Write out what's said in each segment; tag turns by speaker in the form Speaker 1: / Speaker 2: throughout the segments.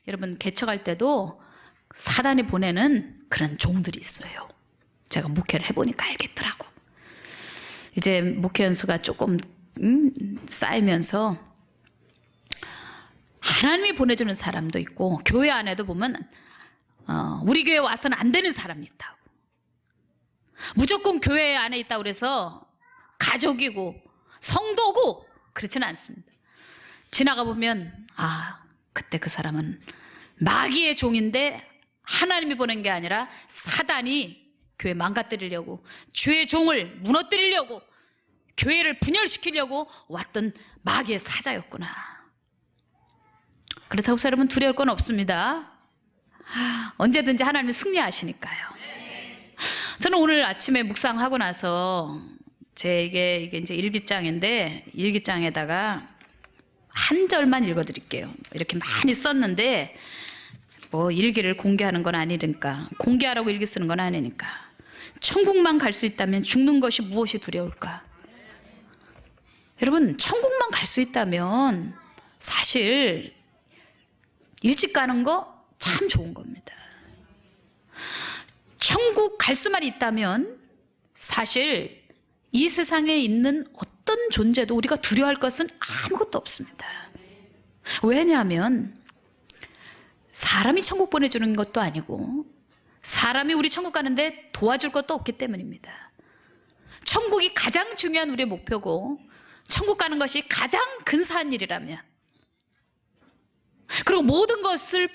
Speaker 1: 여러분 개척할 때도 사단이 보내는 그런 종들이 있어요. 제가 목회를 해보니까 알겠더라고. 이제 목회 연수가 조금 쌓이면서 하나님이 보내주는 사람도 있고 교회 안에도 보면 우리 교회 와서는 안 되는 사람이 있다고. 무조건 교회 안에 있다고 그래서 가족이고 성도고 그렇지는 않습니다. 지나가 보면 그때 그 사람은 마귀의 종인데 하나님이 보낸 게 아니라 사단이 교회 망가뜨리려고, 주의 종을 무너뜨리려고, 교회를 분열시키려고 왔던 마귀의 사자였구나. 그렇다고 해서 여러분 두려울 건 없습니다. 언제든지 하나님이 승리하시니까요. 저는 오늘 아침에 묵상하고 나서 이게 이제 일기장인데 일기장에다가 한 절만 읽어드릴게요. 이렇게 많이 썼는데 뭐 일기를 공개하는 건 아니니까, 공개하라고 일기 쓰는 건 아니니까. 천국만 갈 수 있다면 죽는 것이 무엇이 두려울까? 여러분, 천국만 갈 수 있다면 사실 일찍 가는 거 참 좋은 겁니다. 천국 갈 수만 있다면 사실 이 세상에 있는 어떤 존재도 우리가 두려워할 것은 아무것도 없습니다. 왜냐하면 사람이 천국 보내주는 것도 아니고 사람이 우리 천국 가는데 도와줄 것도 없기 때문입니다. 천국이 가장 중요한 우리의 목표고 천국 가는 것이 가장 근사한 일이라면, 그리고 모든 것을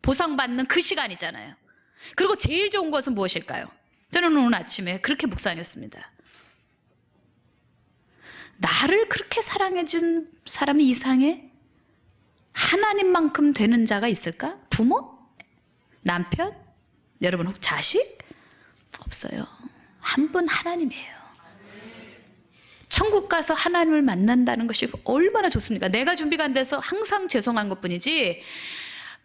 Speaker 1: 보상받는 그 시간이잖아요. 그리고 제일 좋은 것은 무엇일까요? 저는 오늘 아침에 그렇게 묵상했습니다. 나를 그렇게 사랑해준 사람이 이상해? 하나님만큼 되는 자가 있을까? 부모? 남편? 여러분 혹 자식? 없어요. 한 분 하나님이에요. 천국 가서 하나님을 만난다는 것이 얼마나 좋습니까? 내가 준비가 안 돼서 항상 죄송한 것뿐이지,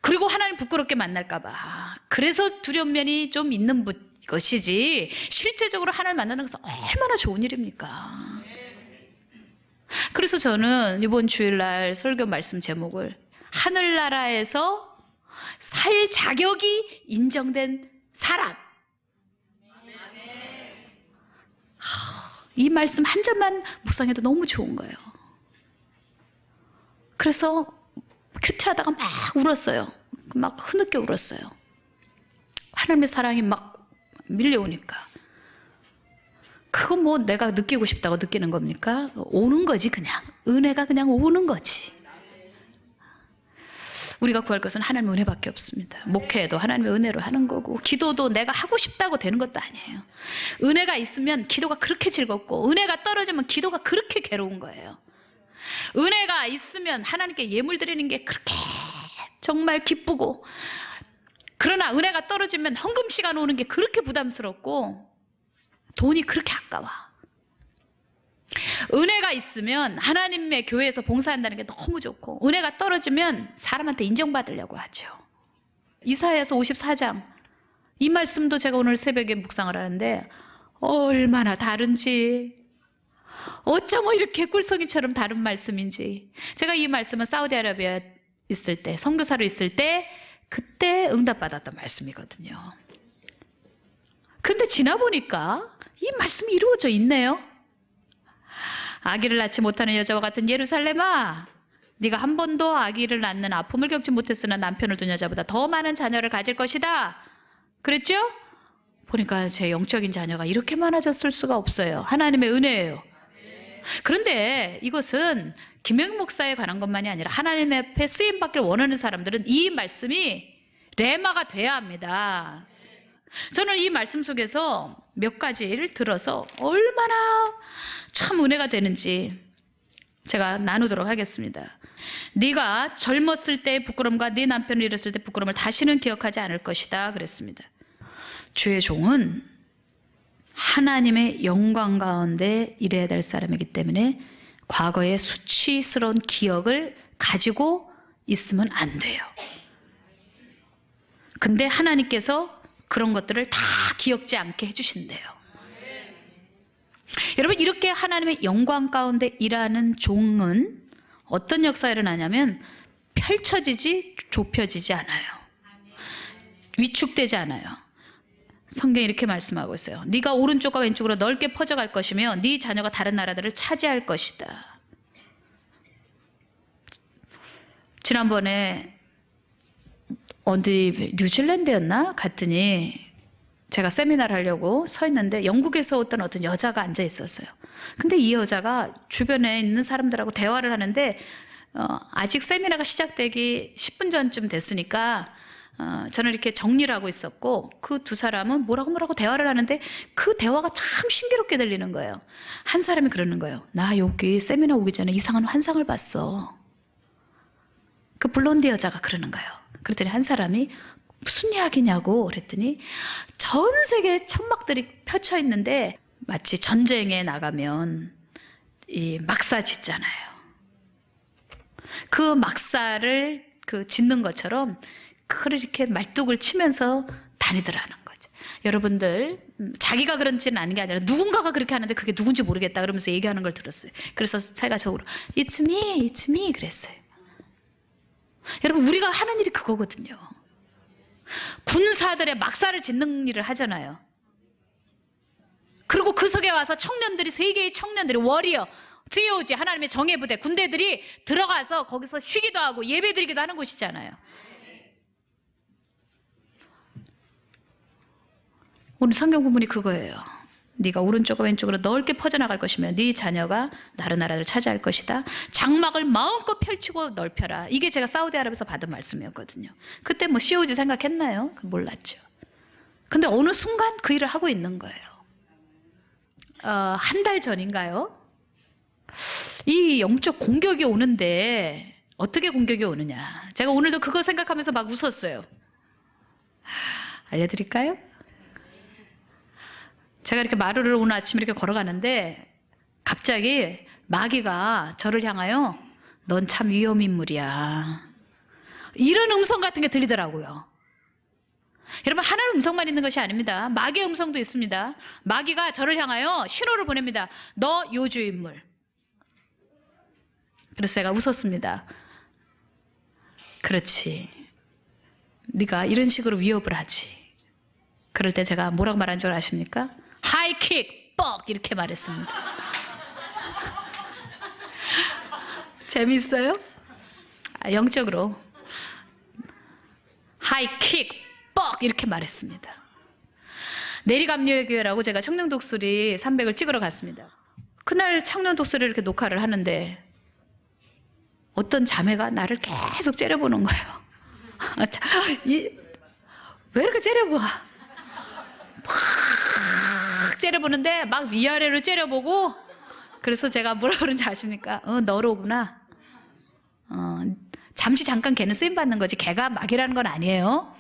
Speaker 1: 그리고 하나님 부끄럽게 만날까 봐 그래서 두려운 면이 좀 있는 것이지, 실제적으로 하나님을 만나는 것은 얼마나 좋은 일입니까? 그래서 저는 이번 주일날 설교 말씀 제목을 하늘나라에서 살 자격이 인정된 사람, 이 말씀 한 점만 묵상해도 너무 좋은 거예요. 그래서 큐티하다가 막 울었어요. 막 흐느껴 울었어요. 하나님의 사랑이 막 밀려오니까. 그거 뭐 내가 느끼고 싶다고 느끼는 겁니까? 오는 거지 그냥. 은혜가 그냥 오는 거지. 우리가 구할 것은 하나님의 은혜밖에 없습니다. 목회도 하나님의 은혜로 하는 거고, 기도도 내가 하고 싶다고 되는 것도 아니에요. 은혜가 있으면 기도가 그렇게 즐겁고, 은혜가 떨어지면 기도가 그렇게 괴로운 거예요. 은혜가 있으면 하나님께 예물 드리는 게 그렇게 정말 기쁘고, 그러나 은혜가 떨어지면 헌금 시간 오는 게 그렇게 부담스럽고, 돈이 그렇게 아까워. 은혜가 있으면 하나님의 교회에서 봉사한다는 게 너무 좋고, 은혜가 떨어지면 사람한테 인정받으려고 하죠. 이사야서 54장 이 말씀도 제가 오늘 새벽에 묵상을 하는데 얼마나 다른지, 어쩌면 이렇게 꿀송이처럼 다른 말씀인지. 제가 이 말씀은 사우디아라비아 있을 때, 선교사로 있을 때 그때 응답받았던 말씀이거든요. 그런데 지나보니까 이 말씀이 이루어져 있네요. 아기를 낳지 못하는 여자와 같은 예루살렘아, 네가 한 번도 아기를 낳는 아픔을 겪지 못했으나 남편을 둔 여자보다 더 많은 자녀를 가질 것이다. 그랬죠? 보니까 제 영적인 자녀가 이렇게 많아졌을 수가 없어요. 하나님의 은혜예요. 그런데 이것은 김영 목사에 관한 것만이 아니라 하나님 앞에 쓰임받기를 원하는 사람들은 이 말씀이 레마가 돼야 합니다. 저는 이 말씀 속에서 몇 가지를 들어서 얼마나 참 은혜가 되는지 제가 나누도록 하겠습니다. 네가 젊었을 때의 부끄러움과 네 남편을 잃었을 때 부끄러움을 다시는 기억하지 않을 것이다 그랬습니다. 주의 종은 하나님의 영광 가운데 일해야 될 사람이기 때문에 과거의 수치스러운 기억을 가지고 있으면 안 돼요. 근데 하나님께서 그런 것들을 다 기억지 않게 해주신대요. 여러분, 이렇게 하나님의 영광 가운데 일하는 종은 어떤 역사가 일어나냐면 펼쳐지지 좁혀지지 않아요. 위축되지 않아요. 성경이 이렇게 말씀하고 있어요. 네가 오른쪽과 왼쪽으로 넓게 퍼져갈 것이며 네 자녀가 다른 나라들을 차지할 것이다. 지난번에 어디 뉴질랜드였나? 갔더니 제가 세미나를 하려고 서 있는데 영국에서 어떤 여자가 앉아 있었어요. 근데 이 여자가 주변에 있는 사람들하고 대화를 하는데 아직 세미나가 시작되기 10분 전쯤 됐으니까 저는 이렇게 정리를 하고 있었고 그 두 사람은 뭐라고 대화를 하는데 그 대화가 참 신기롭게 들리는 거예요. 한 사람이 그러는 거예요. 나 여기 세미나 오기 전에 이상한 환상을 봤어. 그 블론디 여자가 그러는 거예요. 그랬더니 한 사람이 무슨 이야기냐고 그랬더니 전 세계에 천막들이 펼쳐 있는데 마치 전쟁에 나가면 이 막사 짓잖아요. 그 막사를 짓는 것처럼 그걸 이렇게 말뚝을 치면서 다니더라는 거죠. 여러분들 자기가 그런지는 아닌 게 아니라 누군가가 그렇게 하는데 그게 누군지 모르겠다 그러면서 얘기하는 걸 들었어요. 그래서 제가 적으로 It's me, it's me 그랬어요. 여러분 우리가 하는 일이 그거거든요. 군사들의 막사를 짓는 일을 하잖아요. 그리고 그 속에 와서 청년들이 세계의 청년들이 워리어, GOG 하나님의 정예부대 군대들이 들어가서 거기서 쉬기도 하고 예배드리기도 하는 곳이잖아요. 오늘 성경 본문이 그거예요. 네가 오른쪽과 왼쪽으로 넓게 퍼져나갈 것이며 네 자녀가 다른 나라를 차지할 것이다. 장막을 마음껏 펼치고 넓혀라. 이게 제가 사우디아라비아에서 받은 말씀이었거든요. 그때 뭐 COG 생각했나요? 몰랐죠. 근데 어느 순간 그 일을 하고 있는 거예요. 한 달 전인가요? 이 영적 공격이 오는데 어떻게 공격이 오느냐. 제가 오늘도 그거 생각하면서 막 웃었어요. 알려드릴까요? 제가 이렇게 마루를 오늘 아침에 이렇게 걸어가는데 갑자기 마귀가 저를 향하여 넌 참 위험 인물이야. 이런 음성 같은 게 들리더라고요. 여러분 하나님 음성만 있는 것이 아닙니다. 마귀의 음성도 있습니다. 마귀가 저를 향하여 신호를 보냅니다. 너 요주 인물. 그래서 제가 웃었습니다. 그렇지. 네가 이런 식으로 위협을 하지. 그럴 때 제가 뭐라고 말한 줄 아십니까? 하이킥 뻑 이렇게 말했습니다. 재미있어요? 영적으로 하이킥 뻑 이렇게 말했습니다. 내리감리의 교회라고 제가 청년 독수리 300을 찍으러 갔습니다. 그날 청년 독수리를 이렇게 녹화를 하는데 어떤 자매가 나를 계속 째려보는 거예요. 왜 이렇게 째려봐? 막 째려보는데 막 위아래로 째려보고 그래서 제가 뭐라 그러는지 아십니까? 너로구나. 잠깐 걔는 쓰임받는 거지 걔가 마귀라는 건 아니에요.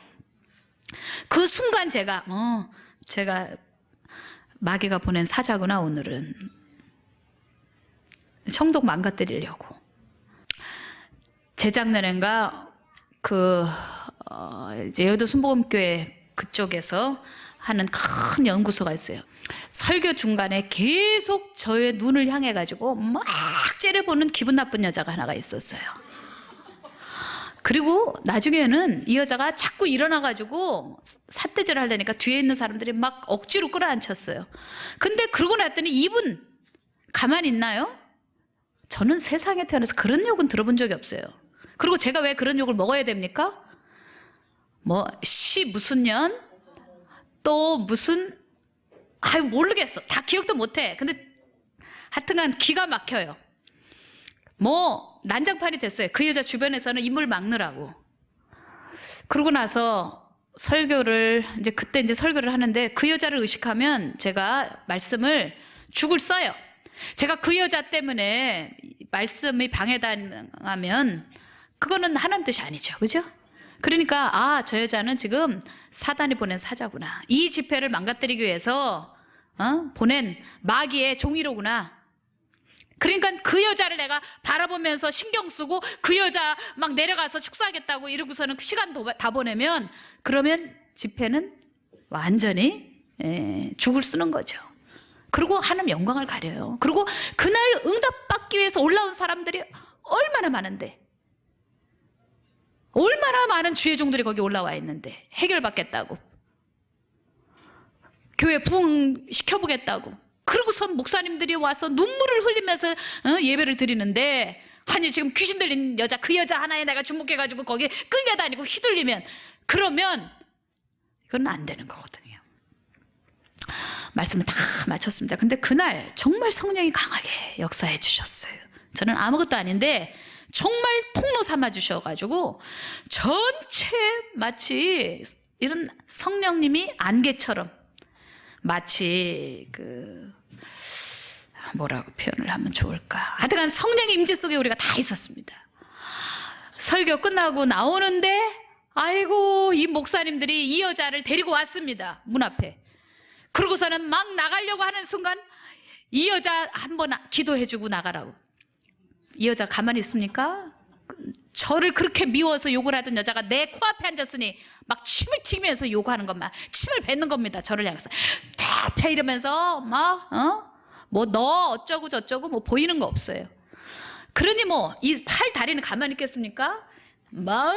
Speaker 1: 그 순간 제가 마귀가 보낸 사자구나 오늘은. 청독 망가뜨리려고. 재작년인가 이제 여의도 순복음교회 그쪽에서 하는 큰 연구소가 있어요. 설교 중간에 계속 저의 눈을 향해 가지고 막 째려보는 기분 나쁜 여자가 하나가 있었어요. 그리고 나중에는 이 여자가 자꾸 일어나 가지고 삿대질을 하려니까 뒤에 있는 사람들이 막 억지로 끌어안혔어요. 근데 그러고 났더니 이분 가만히 있나요? 저는 세상에 태어나서 그런 욕은 들어본 적이 없어요. 그리고 제가 왜 그런 욕을 먹어야 됩니까? 무슨 년? 또 무슨 모르겠어. 다 기억도 못해. 근데 하여튼간 기가 막혀요. 난장판이 됐어요. 그 여자 주변에서는 입을 막느라고. 그러고 나서 그때 설교를 하는데 그 여자를 의식하면 제가 말씀을 죽을 써요. 제가 그 여자 때문에 말씀이 방해당하면 그거는 하나님 뜻이 아니죠. 그죠? 그러니까 저 여자는 지금 사단이 보낸 사자구나. 이 집회를 망가뜨리기 위해서 보낸 마귀의 종이로구나. 그러니까 그 여자를 내가 바라보면서 신경 쓰고 그 여자 막 내려가서 축사하겠다고 이러고서는 시간 다 보내면 그러면 집회는 완전히 죽을 쓰는 거죠. 그리고 하나님 영광을 가려요. 그리고 그날 응답받기 위해서 올라온 사람들이 얼마나 많은데 얼마나 많은 주의 종들이 거기 올라와 있는데 해결받겠다고, 교회 부흥시켜보겠다고, 그러고선 목사님들이 와서 눈물을 흘리면서 예배를 드리는데, 아니 지금 귀신 들린 여자, 그 여자 하나에 내가 주목해가지고 거기에 끌려다니고 휘둘리면, 그러면 이건 안 되는 거거든요. 말씀을 다 마쳤습니다. 근데 그날 정말 성령이 강하게 역사해 주셨어요. 저는 아무것도 아닌데 정말 통로 삼아 주셔가지고 전체 마치 이런 성령님이 안개처럼, 마치 뭐라고 표현을 하면 좋을까, 하여간 성령의 임재 속에 우리가 다 있었습니다. 설교 끝나고 나오는데 아이고 이 목사님들이 이 여자를 데리고 왔습니다. 문 앞에. 그러고서는 막 나가려고 하는 순간 이 여자 한번 기도해주고 나가라고. 이 여자 가만히 있습니까? 저를 그렇게 미워서 욕을 하던 여자가 내 코앞에 앉았으니 막 침을 튀면서 욕하는 것만, 침을 뱉는 겁니다. 저를 향해서 퇴퇴 이러면서 막 뭐 너 어쩌고 저쩌고 뭐 보이는 거 없어요. 그러니 뭐 이 팔 다리는 가만히 있겠습니까? 막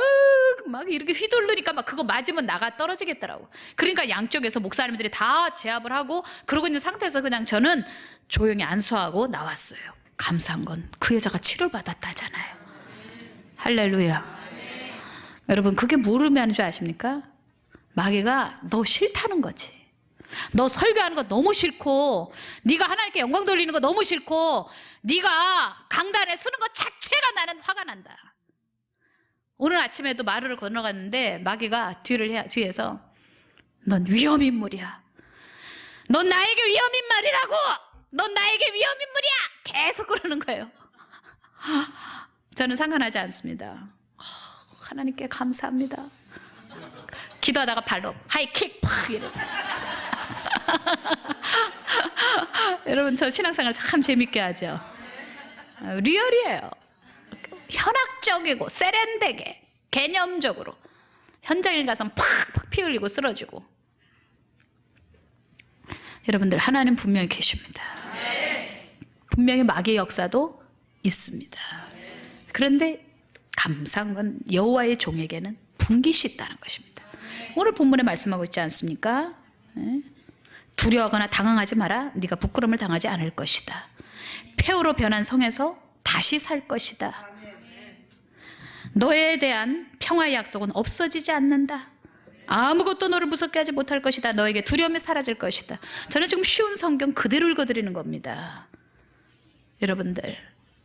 Speaker 1: 이렇게 휘둘르니까 막 그거 맞으면 나가 떨어지겠더라고. 그러니까 양쪽에서 목사님들이 다 제압을 하고 그러고 있는 상태에서 그냥 저는 조용히 안수하고 나왔어요. 감사한 건 그 여자가 치료받았다잖아요. 할렐루야. 여러분 그게 뭘 의미하는 줄 아십니까? 마귀가 너 싫다는 거지. 너 설교하는 거 너무 싫고, 네가 하나님께 영광 돌리는 거 너무 싫고, 네가 강단에 서는 것 자체가 나는 화가 난다. 오늘 아침에도 마루를 건너갔는데 마귀가 뒤에서 넌 위험인물이야. 넌 나에게 위험인물이라고. 넌 나에게 위험인물이야. 계속 그러는 거예요. 저는 상관하지 않습니다. 하나님께 감사합니다. 기도하다가 발로 하이킥 팍 이러죠. 여러분 저 신앙생활 참 재밌게 하죠. 리얼이에요. 현학적이고 세련되게 개념적으로 현장에 가서 팍팍 피 흘리고 쓰러지고. 여러분들 하나님 분명히 계십니다. 분명히 마귀의 역사도 있습니다. 그런데 감사한 건 여호와의 종에게는 분깃이 있다는 것입니다. 오늘 본문에 말씀하고 있지 않습니까? 두려워하거나 당황하지 마라. 네가 부끄러움을 당하지 않을 것이다. 폐허로 변한 성에서 다시 살 것이다. 너에 대한 평화의 약속은 없어지지 않는다. 아무것도 너를 무섭게 하지 못할 것이다. 너에게 두려움이 사라질 것이다. 저는 지금 쉬운 성경 그대로 읽어드리는 겁니다. 여러분들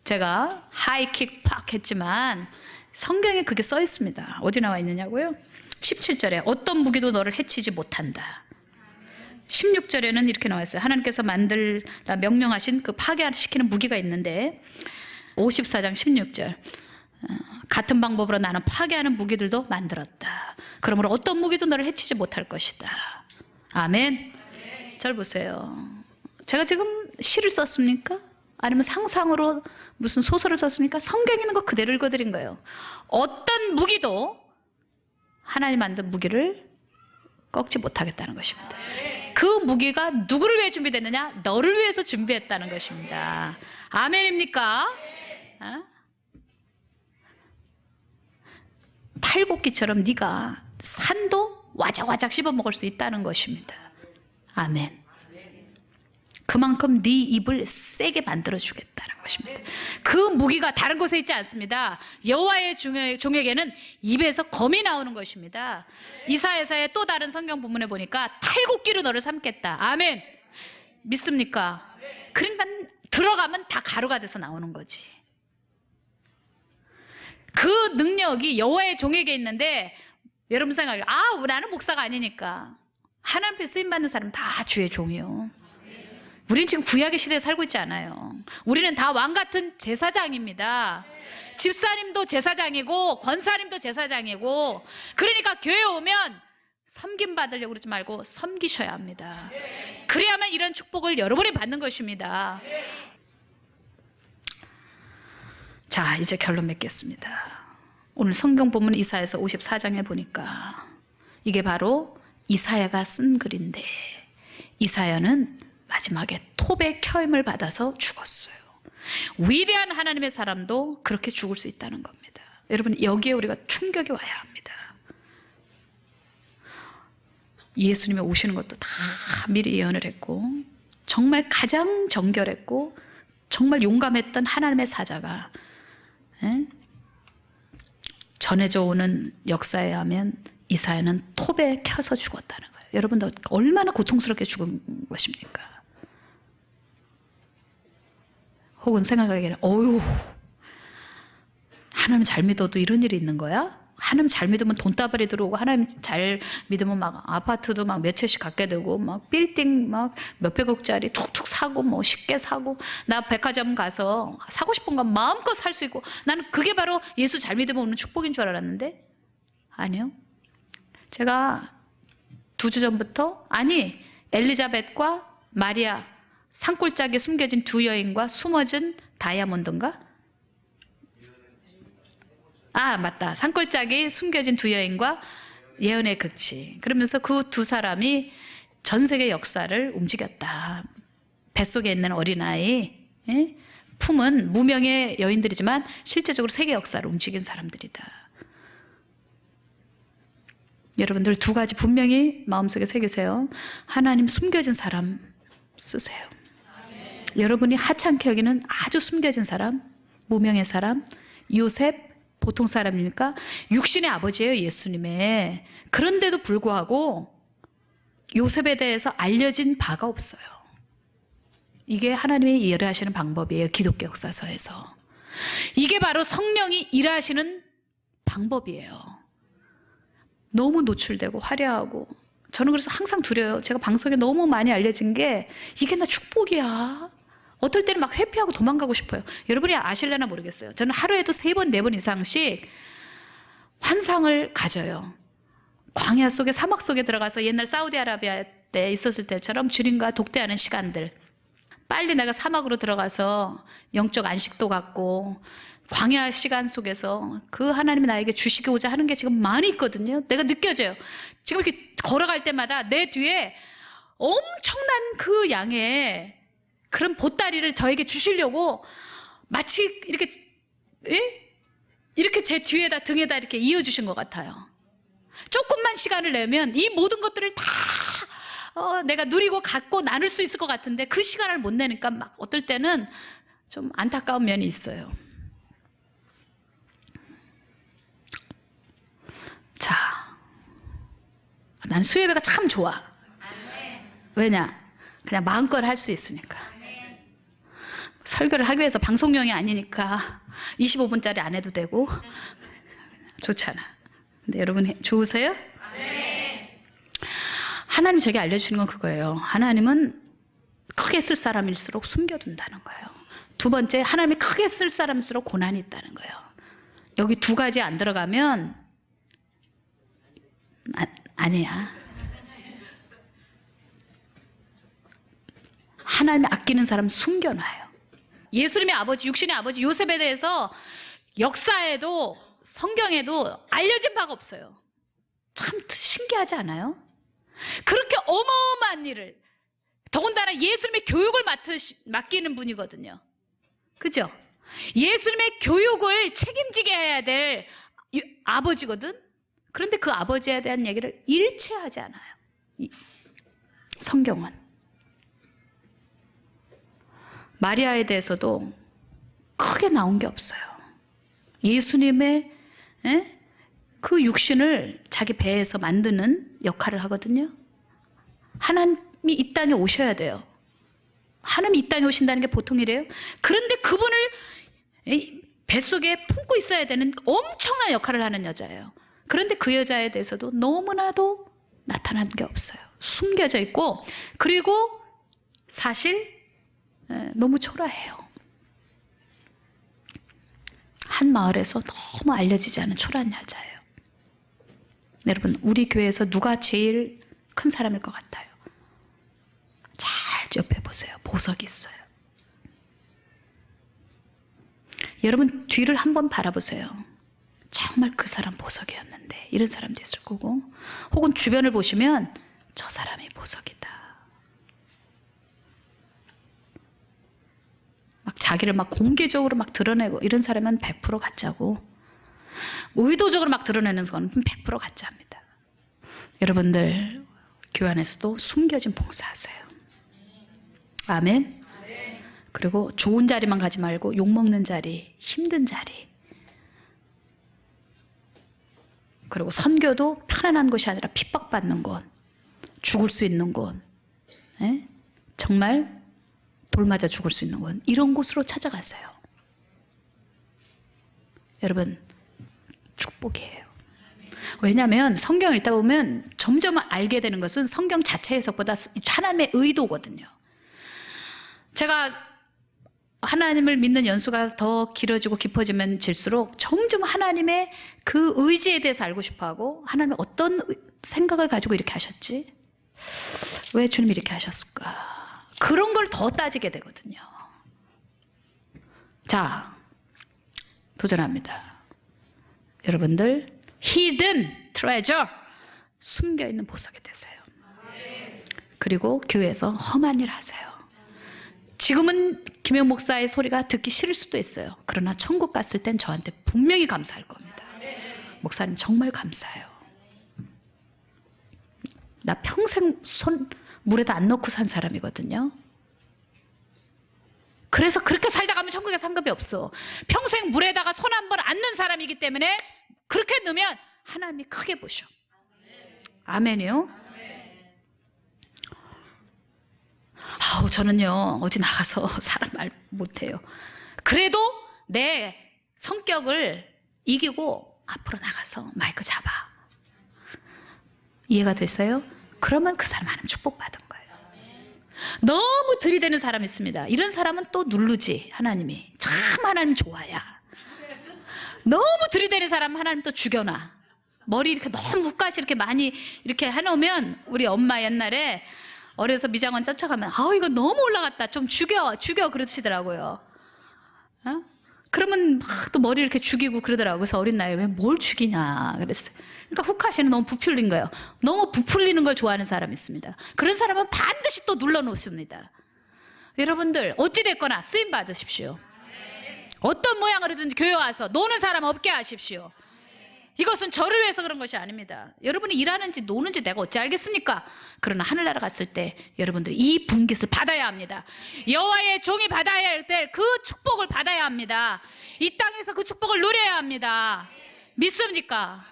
Speaker 1: 제가 하이킥 팍 했지만 성경에 그게 써 있습니다. 어디 나와 있느냐고요? 17절에 어떤 무기도 너를 해치지 못한다. 16절에는 이렇게 나와 있어요. 하나님께서 만들라 명령하신 그 파괴시키는 무기가 있는데 54장 16절 같은 방법으로 나는 파괴하는 무기들도 만들었다. 그러므로 어떤 무기도 너를 해치지 못할 것이다. 아멘. 절 보세요. 제가 지금 시를 썼습니까? 아니면 상상으로 무슨 소설을 썼습니까? 성경에 있는 거 그대로 읽어드린 거예요. 어떤 무기도 하나님 만든 무기를 꺾지 못하겠다는 것입니다. 그 무기가 누구를 위해 준비됐느냐? 너를 위해서 준비했다는 것입니다. 아멘입니까? 탈곡기처럼 네가 산도 와작와작 씹어먹을 수 있다는 것입니다. 아멘. 그만큼 네 입을 세게 만들어주겠다는 것입니다. 그 무기가 다른 곳에 있지 않습니다. 여호와의 종에게는 입에서 검이 나오는 것입니다. 이사야서의 또 다른 성경 본문에 보니까 탈곡기로 너를 삼겠다. 아멘. 믿습니까? 그러니까 들어가면 다 가루가 돼서 나오는 거지. 그 능력이 여호와의 종에게 있는데 여러분 생각해요. 나는 목사가 아니니까. 하나님 앞에 쓰임받는 사람은 다 주의 종이요. 우리는 지금 구약의 시대에 살고 있지 않아요. 우리는 다 왕같은 제사장입니다. 집사님도 제사장이고 권사님도 제사장이고, 그러니까 교회에 오면 섬김 받으려고 그러지 말고 섬기셔야 합니다. 그래야만 이런 축복을 여러분이 받는 것입니다. 자, 이제 결론 맺겠습니다. 오늘 성경 본문 이사야서 54장에 보니까 이게 바로 이사야가 쓴 글인데, 이사야는 마지막에 톱의 켜임을 받아서 죽었어요. 위대한 하나님의 사람도 그렇게 죽을 수 있다는 겁니다. 여러분 여기에 우리가 충격이 와야 합니다. 예수님이 오시는 것도 다 미리 예언을 했고 정말 가장 정결했고 정말 용감했던 하나님의 사자가 전해져 오는 역사에 하면 이사야는 톱에 켜서 죽었다는 거예요. 여러분들 얼마나 고통스럽게 죽은 것입니까? 혹은 생각하기에는 어휴 하나님 잘 믿어도 이런 일이 있는 거야? 하나님 잘 믿으면 돈다발이 들어오고 하나님 잘 믿으면 막 아파트도 막 몇 채씩 갖게 되고 막 빌딩 막 몇백억짜리 툭툭 사고 뭐 쉽게 사고 나 백화점 가서 사고 싶은 건 마음껏 살 수 있고 나는 그게 바로 예수 잘 믿으면 오는 축복인 줄 알았는데 아니요. 제가 2주 전부터 엘리자벳과 마리아 산골짜기에 숨겨진 두 여인과 숨어진 다이아몬드인가? 맞다. 산골짜기 숨겨진 두 여인과 예언의 극치. 그러면서 그 두 사람이 전 세계 역사를 움직였다. 뱃속에 있는 어린아이 품은 무명의 여인들이지만 실제적으로 세계 역사를 움직인 사람들이다. 여러분들 두 가지 분명히 마음속에 새기세요. 하나님 숨겨진 사람 쓰세요. 여러분이 하찮게 여기는 아주 숨겨진 사람, 무명의 사람, 요셉 보통 사람입니까? 육신의 아버지예요, 예수님의. 그런데도 불구하고 요셉에 대해서 알려진 바가 없어요. 이게 하나님이 일하시는 방법이에요, 기독교 역사서에서. 이게 바로 성령이 일하시는 방법이에요. 너무 노출되고 화려하고 저는 그래서 항상 두려워요. 제가 방송에 너무 많이 알려진 게 이게 나 축복이야. 어떨 때는 막 회피하고 도망가고 싶어요. 여러분이 아실려나 모르겠어요. 저는 하루에도 3번, 4번 이상씩 환상을 가져요. 광야 속에 사막 속에 들어가서 옛날 사우디아라비아 때 있었을 때처럼 주님과 독대하는 시간들. 빨리 내가 사막으로 들어가서 영적 안식도 갖고 광야 시간 속에서 그 하나님이 나에게 주시고자 하는 게 지금 많이 있거든요. 내가 느껴져요. 지금 이렇게 걸어갈 때마다 내 뒤에 엄청난 그 양의 그런 보따리를 저에게 주시려고 마치 이렇게 제 뒤에다 등에다 이렇게 이어주신 것 같아요. 조금만 시간을 내면 이 모든 것들을 다 내가 누리고 갖고 나눌 수 있을 것 같은데 그 시간을 못 내니까 막 어떨 때는 좀 안타까운 면이 있어요. 자, 난 수예배가 참 좋아. 왜냐? 그냥 마음껏 할 수 있으니까. 설교를 하기 위해서 방송용이 아니니까 25분짜리 안 해도 되고 좋잖아. 근데 여러분 좋으세요? 하나님 제게 알려주시는 건 그거예요. 하나님은 크게 쓸 사람일수록 숨겨둔다는 거예요. 두 번째, 하나님이 크게 쓸 사람일수록 고난이 있다는 거예요. 여기 두 가지 안 들어가면 아니야. 하나님이 아끼는 사람 숨겨놔요. 예수님의 아버지, 육신의 아버지 요셉에 대해서 역사에도 성경에도 알려진 바가 없어요. 참 신기하지 않아요? 그렇게 어마어마한 일을 더군다나 예수님의 교육을 맡기는 분이거든요. 그죠? 예수님의 교육을 책임지게 해야 될 아버지거든. 그런데 그 아버지에 대한 얘기를 일체하지 않아요. 성경은. 마리아에 대해서도 크게 나온 게 없어요. 예수님의 그 육신을 자기 배에서 만드는 역할을 하거든요. 하나님이 이 땅에 오셔야 돼요. 하나님이 이 땅에 오신다는 게 보통 일이에요. 그런데 그분을 뱃속에 품고 있어야 되는 엄청난 역할을 하는 여자예요. 그런데 그 여자에 대해서도 너무나도 나타난 게 없어요. 숨겨져 있고 그리고 사실 너무 초라해요. 한 마을에서 너무 알려지지 않은 초라한 여자예요. 여러분 우리 교회에서 누가 제일 큰 사람일 것 같아요? 잘 옆에 보세요. 보석이 있어요. 여러분 뒤를 한번 바라보세요. 정말 그 사람 보석이었는데 이런 사람도 있을 거고 혹은 주변을 보시면 저 사람이 보석이다. 막 자기를 막 공개적으로 막 드러내고 이런 사람은 100% 가짜고 의도적으로 막 드러내는 건 100% 가짜입니다. 여러분들 교회 안에서도 숨겨진 봉사하세요. 아멘. 그리고 좋은 자리만 가지 말고 욕먹는 자리, 힘든 자리, 그리고 선교도 편안한 곳이 아니라 핍박받는 곳, 죽을 수 있는 곳, 예? 정말 돌 맞아 죽을 수 있는 곳, 이런 곳으로 찾아가세요. 여러분 축복이에요. 왜냐하면 성경을 읽다 보면 점점 알게 되는 것은 성경 자체 해석보다 하나님의 의도거든요. 제가 하나님을 믿는 연수가 더 길어지고 깊어지면 질수록 점점 하나님의 그 의지에 대해서 알고 싶어하고, 하나님이 어떤 생각을 가지고 이렇게 하셨지? 왜 주님이 이렇게 하셨을까? 그런 걸 더 따지게 되거든요. 자, 도전합니다. 여러분들 hidden treasure, 숨겨있는 보석이 되세요. 그리고 교회에서 험한 일 하세요. 지금은 김영 목사의 소리가 듣기 싫을 수도 있어요. 그러나 천국 갔을 땐 저한테 분명히 감사할 겁니다. 목사님 정말 감사해요. 나 평생 손 물에다 안 넣고 산 사람이거든요. 그래서 그렇게 살다 가면 천국에 상급이 없어. 평생 물에다가 손 한 번 안 넣은 사람이기 때문에 그렇게 넣으면 하나님이 크게 보셔. 아멘이요. 아우, 저는요 어디 나가서 사람 말 못해요. 그래도 내 성격을 이기고 앞으로 나가서 마이크 잡아. 이해가 됐어요? 그러면 그 사람 하나님 축복받은 거예요. 너무 들이대는 사람 있습니다. 이런 사람은 또 누르지. 하나님이 참 하나님 좋아야. 너무 들이대는 사람 하나님 또 죽여놔. 머리 이렇게 너무 뭇가지 이렇게 많이 이렇게 해놓으면, 우리 엄마 옛날에 어려서 미장원 쫓아가면 이거 너무 올라갔다, 좀 죽여 그러시더라고요. 어? 그러면 막 또 머리 이렇게 죽이고 그러더라고요. 그래서 어린 나이에 왜 뭘 죽이냐 그랬어요. 그러니까 훅하시는, 너무 부풀린 거예요. 너무 부풀리는 걸 좋아하는 사람이 있습니다. 그런 사람은 반드시 또 눌러놓습니다. 여러분들 어찌됐거나 쓰임 받으십시오. 어떤 모양으로든지 교회 와서 노는 사람 없게 하십시오. 이것은 저를 위해서 그런 것이 아닙니다. 여러분이 일하는지 노는지 내가 어찌 알겠습니까? 그러나 하늘나라 갔을 때 여러분들이 이 분깃을 받아야 합니다. 여호와의 종이 받아야 할 때 그 축복을 받아야 합니다. 이 땅에서 그 축복을 누려야 합니다. 믿습니까?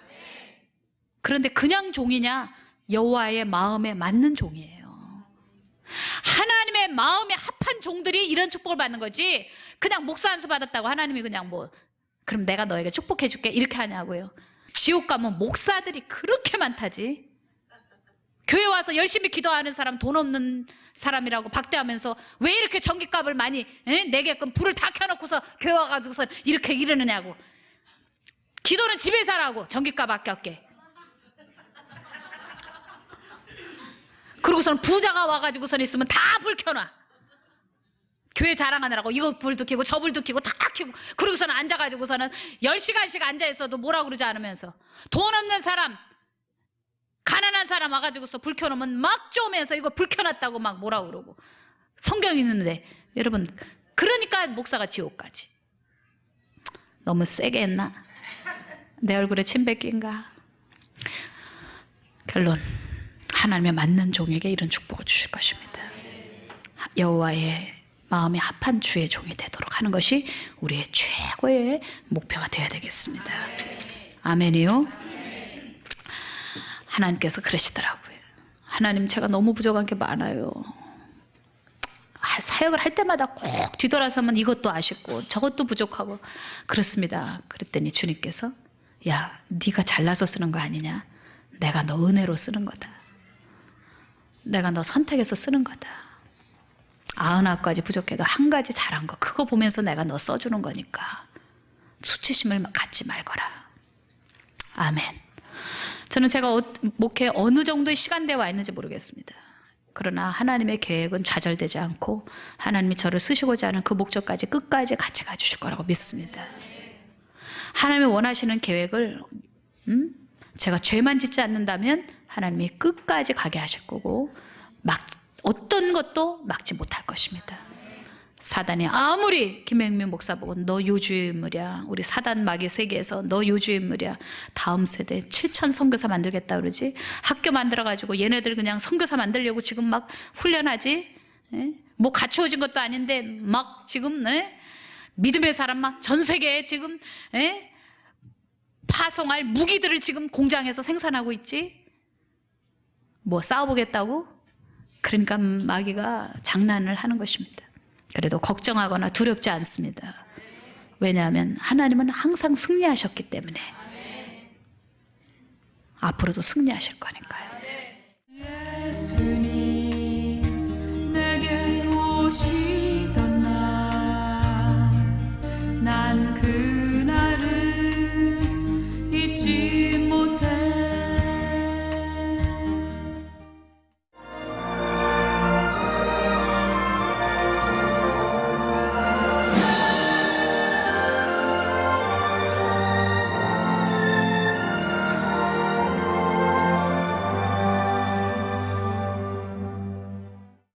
Speaker 1: 그런데 그냥 종이냐? 여호와의 마음에 맞는 종이에요. 하나님의 마음에 합한 종들이 이런 축복을 받는 거지, 그냥 목사 한 수 받았다고 하나님이 그냥 그럼 내가 너에게 축복해 줄게 이렇게 하냐고요. 지옥 가면 목사들이 그렇게 많다지. 교회 와서 열심히 기도하는 사람, 돈 없는 사람이라고 박대하면서 왜 이렇게 전기값을 많이 내게끔 불을 다 켜놓고서 교회 와가지고서 이렇게 이러느냐고. 기도는 집에서 하라고, 전기값 아깝게. 그러고서는 부자가 와가지고선 있으면 다 불 켜놔. 교회 자랑하느라고 이거 불도 켜고 저 불도 켜고 다 켜고, 그러고서는 앉아가지고서는 10시간씩 앉아있어도 뭐라 그러지 않으면서, 돈 없는 사람, 가난한 사람 와가지고서 불 켜놓으면 막 쪼면서 이거 불 켜놨다고 막 뭐라 그러고. 성경이 있는데 여러분, 그러니까 목사가 지옥 가지. 너무 세게 했나? 내 얼굴에 침 뱉긴가? 결론, 하나님의 맞는 종에게 이런 축복을 주실 것입니다. 여호와의 마음에 합한 주의 종이 되도록 하는 것이 우리의 최고의 목표가 되어야 되겠습니다. 아멘이요. 하나님께서 그러시더라고요. 하나님, 제가 너무 부족한 게 많아요. 사역을 할 때마다 꼭 뒤돌아서면 이것도 아쉽고 저것도 부족하고 그렇습니다. 그랬더니 주님께서, 야, 네가 잘나서 쓰는 거 아니냐? 내가 너 은혜로 쓰는 거다. 내가 너 선택해서 쓰는 거다. 99가지 부족해도 한 가지 잘한 거, 그거 보면서 내가 너 써주는 거니까 수치심을 갖지 말거라. 아멘. 저는 제가 목회 어느 정도의 시간대에 와 있는지 모르겠습니다. 그러나 하나님의 계획은 좌절되지 않고 하나님이 저를 쓰시고자 하는 그 목적까지 끝까지 같이 가주실 거라고 믿습니다. 하나님이 원하시는 계획을 제가 죄만 짓지 않는다면 하나님이 끝까지 가게 하실 거고, 어떤 것도 막지 못할 것입니다. 사단이 아무리 김영민 목사 보고 너 요주인물이야. 우리 사단 마귀 세계에서 너 요주인물이야. 다음 세대 7,000 선교사 만들겠다 그러지. 학교 만들어가지고 얘네들 그냥 선교사 만들려고 지금 막 훈련하지. 예? 뭐 갖추어진 것도 아닌데 막 지금 믿음의 사람 막 전 세계에 지금 파송할 무기들을 지금 공장에서 생산하고 있지. 뭐 싸워보겠다고? 그러니까 마귀가 장난을 하는 것입니다. 그래도 걱정하거나 두렵지 않습니다. 왜냐하면 하나님은 항상 승리하셨기 때문에 앞으로도 승리하실 거니까요.